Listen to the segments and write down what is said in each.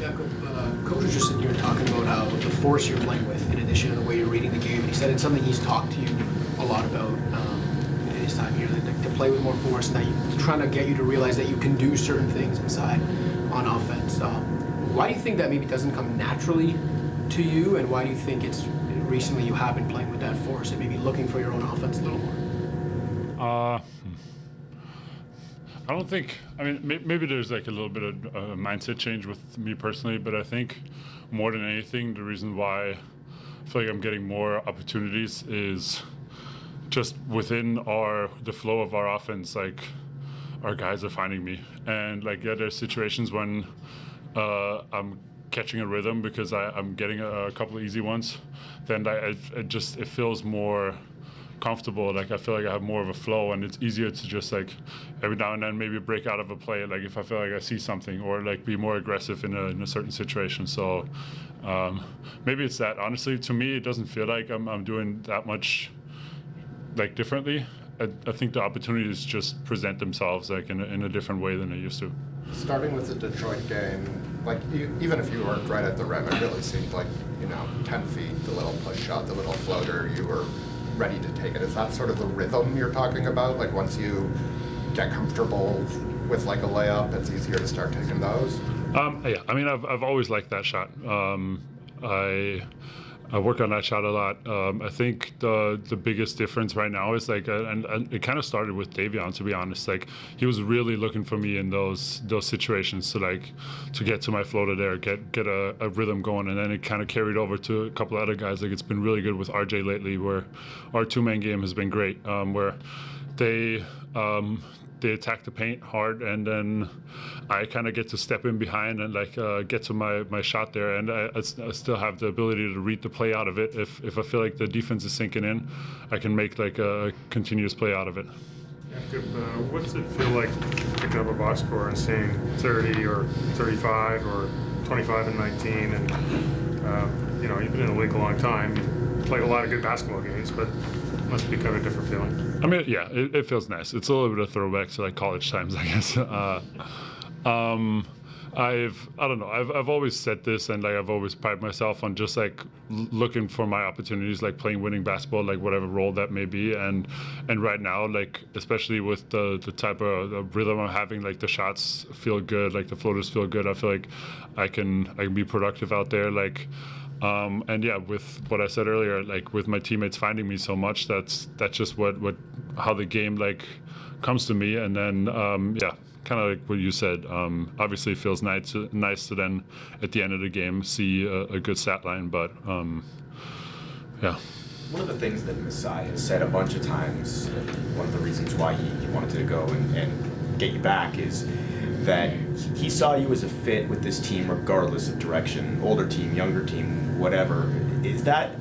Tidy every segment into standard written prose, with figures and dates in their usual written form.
Jakob, Coach was just sitting here talking about how the force you're playing with, in addition to the way you're reading the game, and he said it's something he's talked to you a lot about in his time here, like to play with more force, and that he's trying to get you to realize that you can do certain things inside on offense. Why do you think that maybe doesn't come naturally to you, and why do you think it's recently you have been playing with that force and maybe looking for your own offense a little more? I don't think, I mean, maybe there's like a little bit of a mindset change with me personally, but I think more than anything, the reason why I feel like I'm getting more opportunities is just within the flow of our offense, like our guys are finding me. And like, yeah, there's situations when I'm catching a rhythm because I'm getting a couple of easy ones, then it feels more comfortable. Like I feel like I have more of a flow, and it's easier to just like every now and then maybe break out of a play, like if I feel like I see something, or like be more aggressive in a certain situation. So maybe it's that. Honestly, to me, it doesn't feel like I'm doing that much like differently. I think the opportunities just present themselves like in a different way than they used to. Starting with the Detroit game, like even if you weren't right at the rim, it really seemed like 10 feet, the little push shot, the little floater, you were ready to take it. Is that sort of the rhythm you're talking about? Like once you get comfortable with like a layup, it's easier to start taking those? Yeah, I mean, I've always liked that shot. I work on that shot a lot. I think the biggest difference right now is like, and it kind of started with Davion, to be honest. Like he was really looking for me in those situations to get to my floater there, get a rhythm going, and then it kind of carried over to a couple other guys. Like it's been really good with RJ lately, where our two-man game has been great, where they attack the paint hard, and then I kind of get to step in behind and like get to my shot there, and I still have the ability to read the play out of it. If I feel like the defense is sinking in, I can make like a continuous play out of it. Jakob, what's it feel like picking up a box score and seeing 30 or 35 or 25 and 19, and you've been in the league a long time, you've played a lot of good basketball games, but it must be kind of a different feeling. I mean, yeah, it feels nice. It's a little bit of throwback to like college times, I guess. I don't know. I've always said this, and like I've always prided myself on just like looking for my opportunities, like playing winning basketball, like whatever role that may be. And right now, like especially with the type of rhythm I'm having, like the shots feel good, like the floaters feel good. I feel like I can be productive out there, like. And yeah, with what I said earlier, like with my teammates finding me so much, that's just how the game like comes to me. And then yeah, kind of like what you said. Obviously, it feels nice to then at the end of the game see a good stat line. But yeah. One of the things that Masai has said a bunch of times, one of the reasons why he wanted to go and get you back, is that he saw you as a fit with this team regardless of direction, older team, younger team, whatever. Is that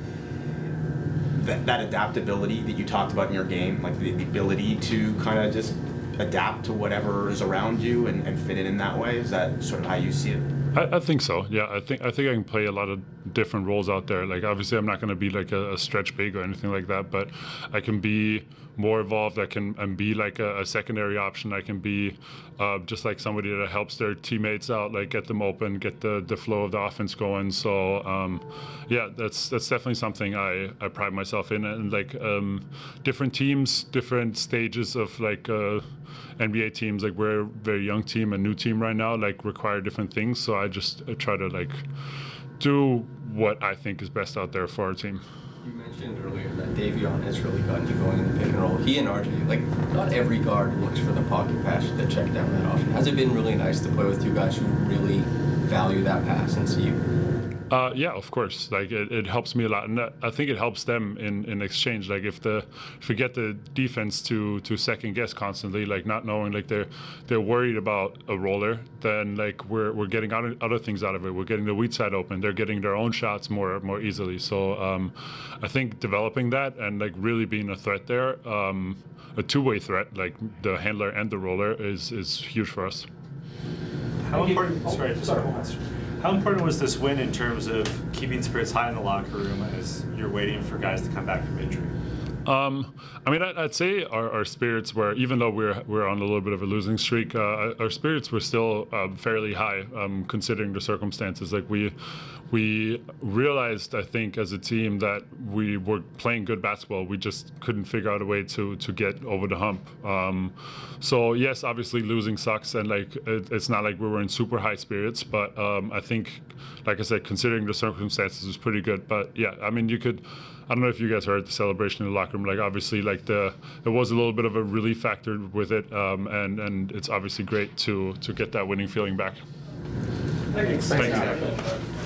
adaptability that you talked about in your game, like the ability to kind of just adapt to whatever is around you and fit in that way? Is that sort of how you see it? I think so. Yeah, I think I can play a lot of different roles out there. Like obviously, I'm not going to be like a stretch big or anything like that, but I can be more involved. I can be like a secondary option. I can be just like somebody that helps their teammates out, like get them open, get the flow of the offense going. So yeah, that's definitely something I pride myself in. And like different teams, different stages of like NBA teams, like we're a very young team, a new team right now, like require different things. So I try to like do what I think is best out there for our team. You mentioned earlier that Davion has really gotten you going in the pick and roll. He and RJ, like not every guard looks for the pocket pass, the check down that often. Has it been really nice to play with two guys who really value that pass and see you? Yeah, of course. Like it helps me a lot, and I think it helps them in exchange. Like if we get the defense to second guess constantly, like not knowing, like they're worried about a roller, then like we're getting other things out of it. We're getting the weak side open. They're getting their own shots more easily. So I think developing that and like really being a threat there, a two-way threat, like the handler and the roller, is huge for us. How important? How important was this win in terms of keeping spirits high in the locker room as you're waiting for guys to come back from injury? I mean, I'd say our spirits were, even though we're on a little bit of a losing streak, our spirits were still fairly high, considering the circumstances. Like we realized, I think, as a team that we were playing good basketball. We just couldn't figure out a way to get over the hump. So yes, obviously losing sucks, and like it's not like we were in super high spirits, but I think, like I said, considering the circumstances, it was pretty good. But yeah, I mean, I don't know if you guys heard the celebration in the locker room. Like obviously, like there was a little bit of a relief factor with it, and it's obviously great to get that winning feeling back. Thanks, Jakob.